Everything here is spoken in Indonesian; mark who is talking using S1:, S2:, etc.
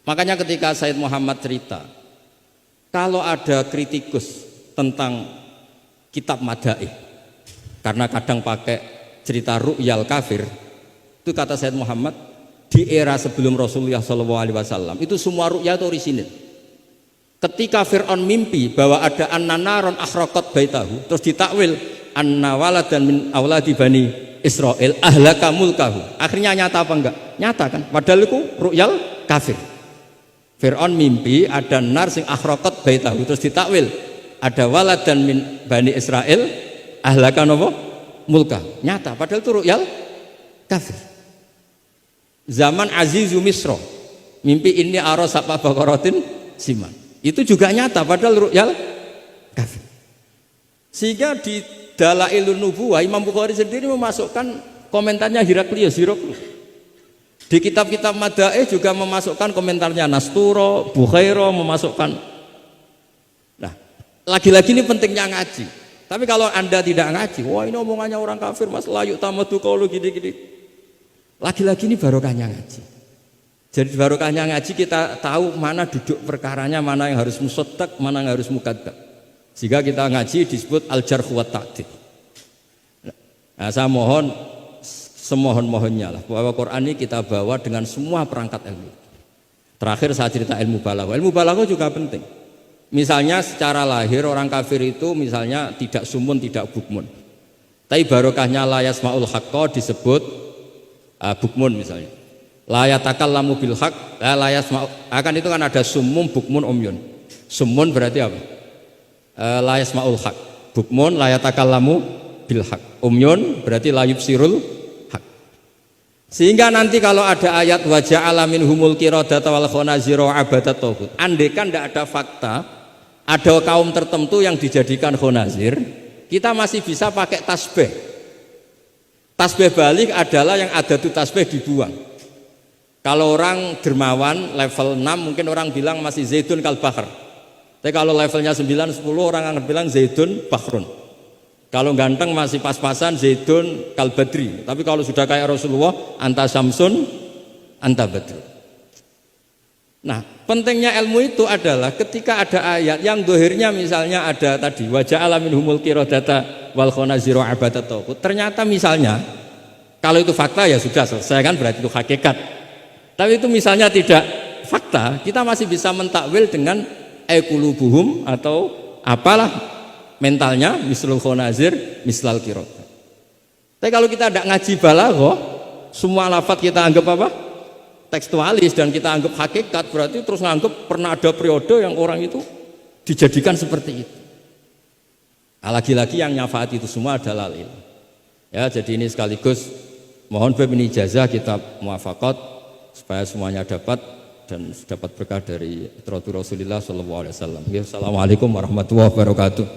S1: Makanya ketika Said Muhammad cerita, kalau ada kritikus tentang kitab Madaih, karena kadang pakai cerita ru'yal kafir, itu kata Said Muhammad, di era sebelum Rasulullah SAW itu semua ru'ya itu orisinil. Ketika Fir'aun mimpi bahwa ada an-naron akhraqat baitahu, terus ditakwil anna waladan min awladi bani Israel ahlaka mulkahu, akhirnya nyata apa enggak? Nyata kan, padahal itu ru'yal kafir. Fir'aun mimpi ada nar sing akhraqat baitahu, terus ditakwil ada waladan min bani Israel ahlaka nopo mulka, nyata padahal itu ru'yal kafir. Zaman Azizu Misro mimpi ini aros apa bakaratin siman, itu juga nyata padahal ru'yal kafir. Sehingga di Dalailun Nubuwah Imam Bukhari sendiri memasukkan komentarnya Heraklius. Di kitab-kitab Madaih juga memasukkan komentarnya Nasturo, Bukhairo memasukkan. Nah, lagi-lagi ini pentingnya ngaji. Tapi kalau Anda tidak ngaji, wah ini omongannya orang kafir, Mas layuk tamadu qaulu gini-gini. Lagi-lagi ini barokahnya ngaji. Jadi barokahnya ngaji kita tahu mana duduk perkaranya, mana yang harus musaddaq, mana yang harus mukadzab. Jika kita ngaji disebut al-jarh wa ta'dil. Nah, saya mohon semohon-mohonnya lah bahwa Quran ini kita bawa dengan semua perangkat ilmu. Terakhir saya cerita ilmu balaghah. Ilmu balaghah juga penting. Misalnya secara lahir orang kafir itu misalnya tidak sumun, tidak bukmun. Tapi barokahnya la yasmaul haqqa disebut bukmun misalnya. La yatakallamu bil haqq, la yasma'u. Akan itu kan ada sumum, bukmun, umyun. Sumun berarti apa? La yasmaul haqq. Bukmun la yatakallamu bil haqq. Umyun berarti la yubsirul. Sehingga nanti kalau ada ayat wa ja'ala minhumul qiradata wal khanazira abadat taghut, andaikan tidak ada fakta ada kaum tertentu yang dijadikan khonazir, kita masih bisa pakai tasbih. Tasbih balik adalah yang ada tuh tasbih dibuang. Kalau orang dermawan level 6 mungkin orang bilang masih zaidun kal bahr. Tapi kalau levelnya 9 10 orang akan bilang zaidun bahrun. Kalau ganteng masih pas-pasan zaidun kal badri. Tapi kalau sudah kayak Rasulullah anta samsun anta badri. Nah, pentingnya ilmu itu adalah ketika ada ayat yang dohirnya misalnya ada tadi wa ja'ala minhumul qiradata wal khanazira abadat taghut. Ternyata misalnya kalau itu fakta ya sudah selesai kan, berarti itu hakikat. Tapi itu misalnya tidak fakta, kita masih bisa mentakwil dengan qulubuhum atau apalah mentalnya mislul khonazir mislal qirad. Tapi kalau kita tidak ngaji balaghah, semua lafaz kita anggap apa? Tekstualis dan kita anggap hakikat, berarti terus nganggap pernah ada periode yang orang itu dijadikan seperti itu. Nah, lagi-lagi yang nyafaat itu semua adalah ilmu. Ya, jadi ini sekaligus mohon bab ini ijazah kitab muwafaqat supaya semuanya dapat dan dapat berkah dari Rasulullah sallallahu alaihi wasallam. Assalamualaikum warahmatullahi wabarakatuh.